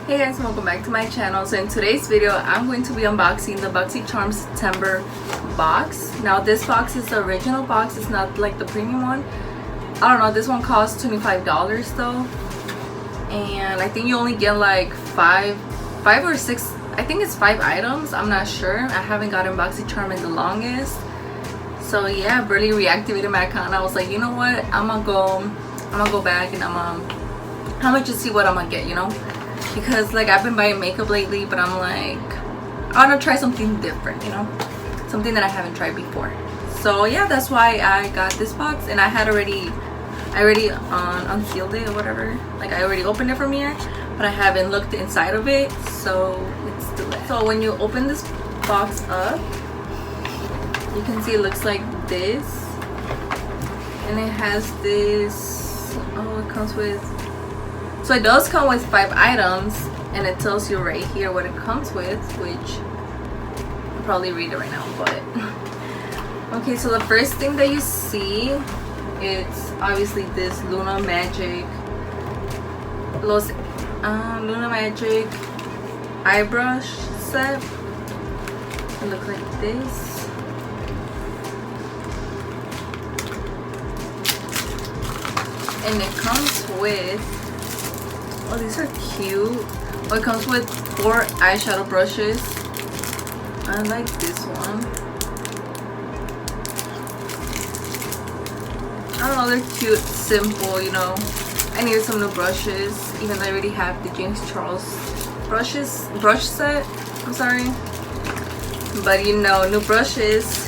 Hey guys, welcome back to my channel. So in today's video I'm going to be unboxing the Boxycharm September box. Now this box is the original box, it's not like the premium one. I don't know, this one costs $25 though, and I think you only get like five or six, I think it's 5 items, I'm not sure. I haven't gotten Boxycharm in the longest. So yeah, I barely reactivated my account. I was like, you know what, I'm gonna go back and I'm gonna just see what I'm gonna get, you know, because like I've been buying makeup lately, but I'm like, I want to try something different, you know, something that I haven't tried before. So yeah, that's why I got this box, and I already unsealed it or whatever. Like I already opened it from here, but I haven't looked inside of it, so let's do it. So when you open this box up, you can see it looks like this, and it has this, oh, it comes with, so it does come with 5 items, and it tells you right here what it comes with, which I'll probably read it right now, but okay. So the first thing that you see, it's obviously this Luna Magic eye brush set. It looks like this. And it comes with, oh, these are cute. Oh, it comes with 4 eyeshadow brushes. I like this one. I don't know, they're cute, simple, you know. I needed some new brushes, even though I already have the James Charles brush set. I'm sorry. But you know, new brushes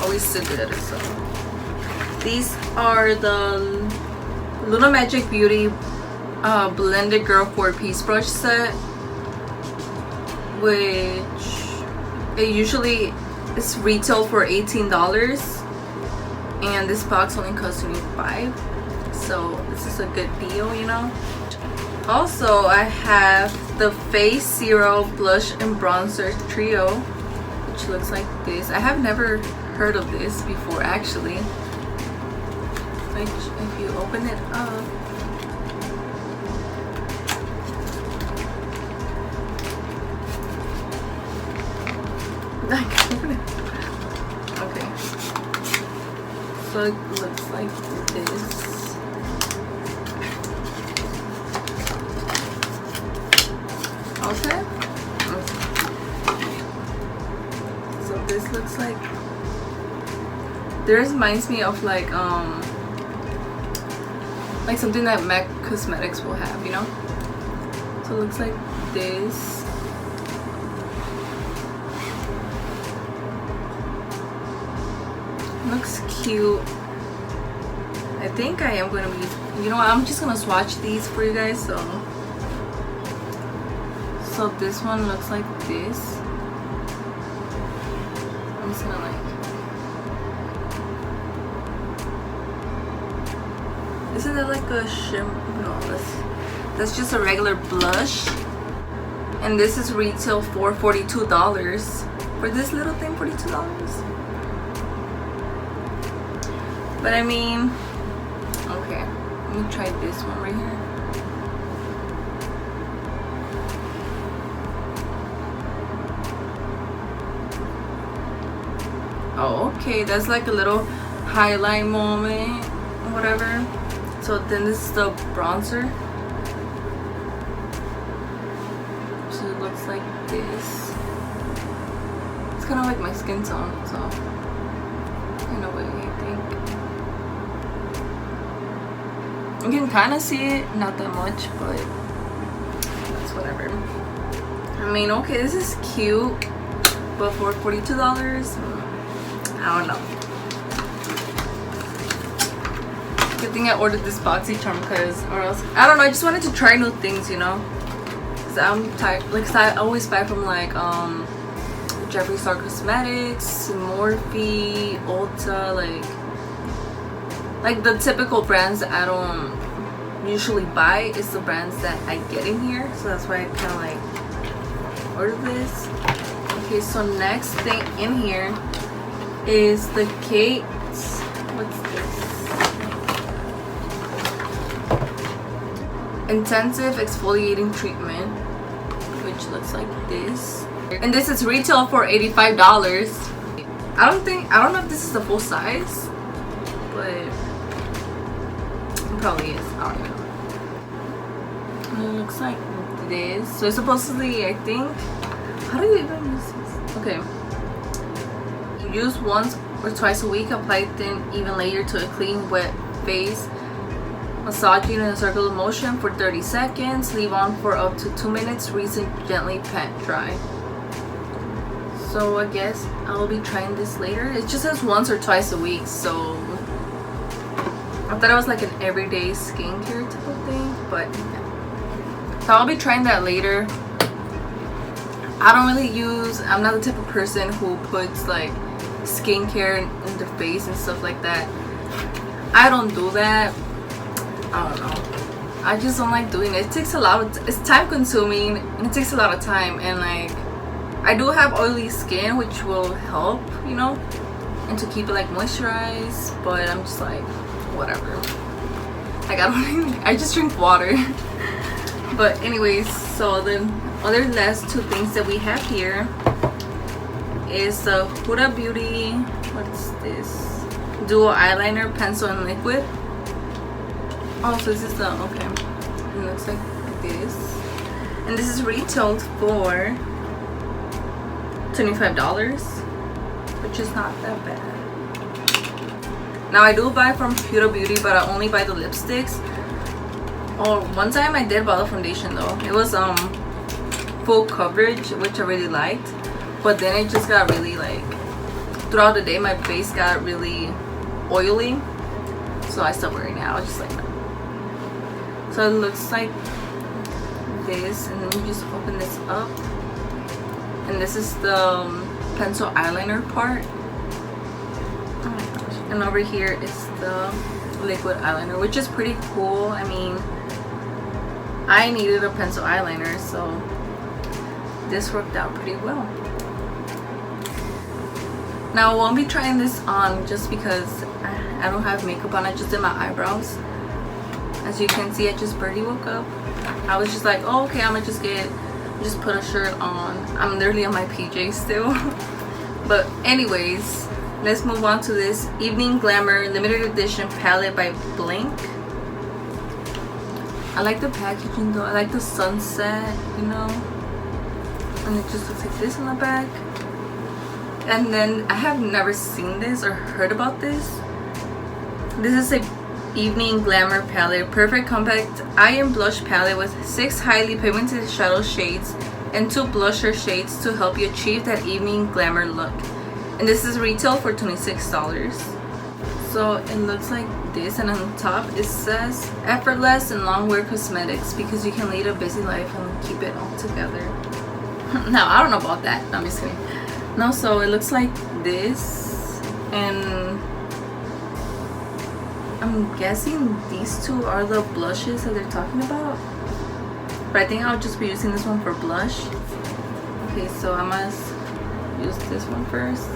always so good. So these are the Luna Magic Beauty Blended Girl 4-piece brush set, which it usually is retail for $18, and this box only costs $25, so this is a good deal, you know. Also, I have the Face Zero Blush and Bronzer Trio, which looks like this. I have never heard of this before, actually. Which, if you open it up, okay, so it looks like this. Okay, so this looks like, this reminds me of like something that MAC Cosmetics will have, you know. So it looks like this. Looks cute. I think I am gonna be, you know what, I'm just gonna swatch these for you guys. So this one looks like this. I'm just gonna like, isn't that like a shimmer? No, that's just a regular blush, and this is retail for $42 for this little thing. $42. But I mean, okay, let me try this one right here. Oh, okay, that's like a little highlight moment, whatever. So then this is the bronzer. So it looks like this. It's kind of like my skin tone, so in a way, I think. You can kind of see it, not that much, but that's whatever. I mean, okay, this is cute, but for $42, I don't know. Good thing I ordered this Boxycharm, or else, I don't know, I just wanted to try new things, you know, because I'm tired, like, cause I always buy from like Jeffree Star Cosmetics, Morphe, Ulta, like the typical brands that I don't usually buy is the brands that I get in here, so that's why I kind of like ordered this. Okay, so next thing in here is the what's this? intensive exfoliating treatment, which looks like this. And this is retail for $85. I don't know if this is the full size, but it probably is. I don't know. And it looks like this. So it's supposedly, I think, how do you even use this? Okay. Use once or twice a week. Apply thin, even layer to a clean, wet face. Massaging in a circular motion for 30 seconds. Leave on for up to 2 minutes. Rinse and gently pat dry. So I guess I'll be trying this later. It just says once or twice a week, so I thought it was like an everyday skincare type of thing, but yeah. So I'll be trying that later. I'm not the type of person who puts like skincare in their face and stuff like that. I don't do that. I don't know. I just don't like doing it. It takes a lot of, it's time consuming and it takes a lot of time, and like I do have oily skin, which will help, you know, and to keep it like moisturized, but I'm just like, whatever. Like I just drink water. But anyways, so the other last two things that we have here is the Huda Beauty, what's this? Duo Eyeliner, Pencil and Liquid. Oh, so this is the, okay. It looks like this. And this is retailed for $25, which is not that bad. Now I do buy from Huda Beauty, but I only buy the lipsticks. Oh, one time I did buy the foundation though. It was full coverage, which I really liked, but then it just got really like, throughout the day my face got really oily, so I stopped wearing it. I was just like, no. So it looks like this, and then you just open this up, and this is the pencil eyeliner part. Oh my gosh. And over here is the liquid eyeliner, which is pretty cool. I mean, I needed a pencil eyeliner, so this worked out pretty well. Now I won't be trying this on just because I don't have makeup on. I just did my eyebrows. As you can see, I just barely woke up. I was just like, oh, okay, I'm gonna just put a shirt on. I'm literally on my PJs still. But anyways, let's move on to this Evening Glamour limited edition palette by Blink. I like the packaging though. I like the sunset, you know, and it just looks like this on the back. And then I have never seen this or heard about this. This is a Evening Glamour palette, perfect compact eye and blush palette with 6 highly pigmented shadow shades and 2 blusher shades to help you achieve that evening glamour look. And this is retail for $26. So it looks like this, and on top it says effortless and long wear cosmetics, because you can lead a busy life and keep it all together. Now I don't know about that. No, I'm just kidding. No, so it looks like this, and I'm guessing these two are the blushes that they're talking about, but I think I'll just be using this one for blush. Okay, so I must use this one first.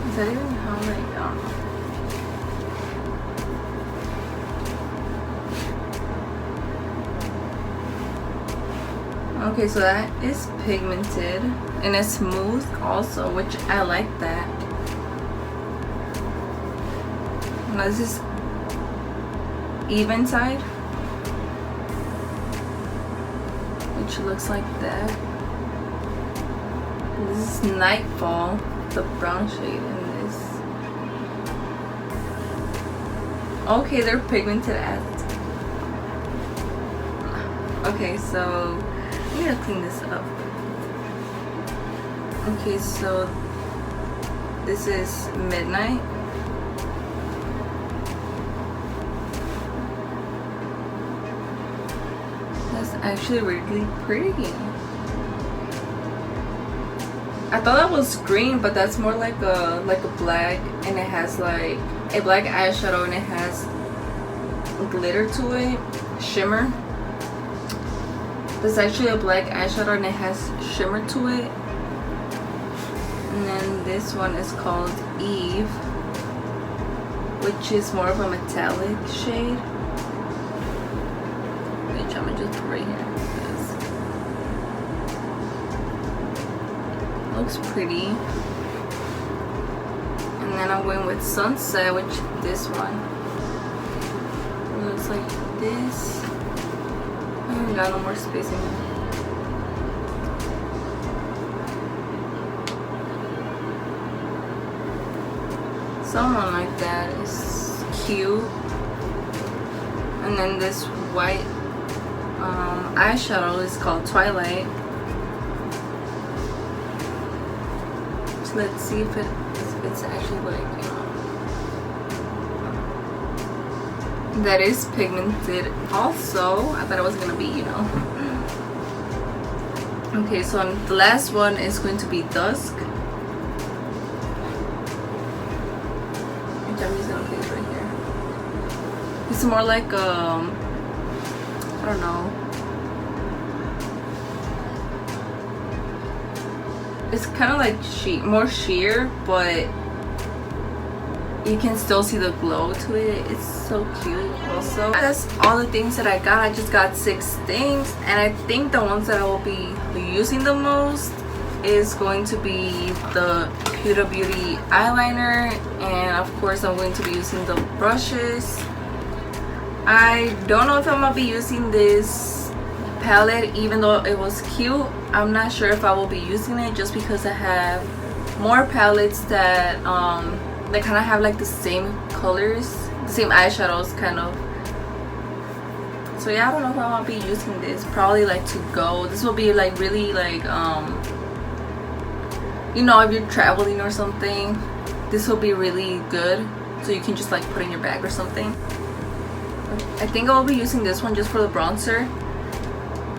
Is that even how like, I don't know. Okay, so that is pigmented and it's smooth also, which I like that. Now this is even side, which looks like that. This is Nightfall, the brown shade in this. Okay, they're pigmented as. Okay, so I'm gonna clean this up. Okay, so this is Midnight. That's actually really pretty. I thought that was green, but that's more like a black, and it has like a black eyeshadow and it has glitter to it, shimmer. There's actually a black eyeshadow and it has shimmer to it. And then this one is called Eve. which is more of a metallic shade, which I'm gonna just put right here. Looks pretty. And then I'm going with Sunset, which this one. It looks like this. I haven't got no more space in here. Someone like that is cute. And then this white eyeshadow is called Twilight. So let's see if it's actually like, you know, that is pigmented also. I thought it was gonna be, you know. Okay, so the last one is going to be Dusk. I'm using a place right here. It's more like I don't know. It's kind of like more sheer, but you can still see the glow to it. It's so cute. Also, that's all the things that I got. I just got 6 things, and I think the ones that I will be using the most is going to be the Huda Beauty eyeliner, and of course I'm going to be using the brushes. I don't know if I'm gonna be using this palette, even though it was cute. I'm not sure if I will be using it, just because I have more palettes that they kind of have like the same colors, the same eyeshadows kind of. So yeah, I don't know if I'm gonna be using this. Probably like to go. This will be like really like you know, if you're traveling or something, this will be really good, so you can just like put in your bag or something. I think I'll be using this one just for the bronzer,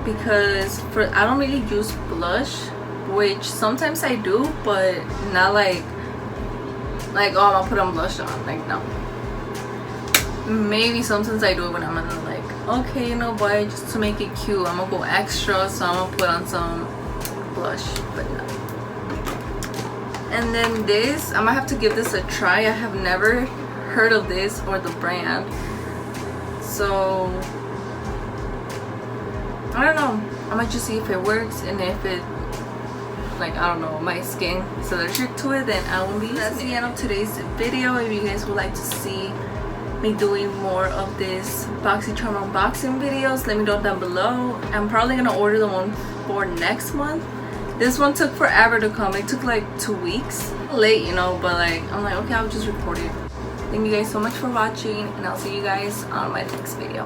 because I don't really use blush, which sometimes I do, but not like oh, I'm gonna put on blush on, like, no. Maybe sometimes I do it when I'm gonna like, okay, you know what, just to make it cute, I'm gonna go extra, so I'm gonna put on some blush, but no. And then this, I'm gonna have to give this a try. I have never heard of this or the brand, so I don't know. I'm gonna just see if it works, and if it, like, I don't know, my skin is allergic to it, then I won't be using it. That's the end of today's video. If you guys would like to see me doing more of this Boxycharm unboxing videos, let me know down below. I'm probably gonna order the one for next month. This one took forever to come. It took like 2 weeks. Late, you know, but like, I'm like, okay, I'll just record it. Thank you guys so much for watching, and I'll see you guys on my next video.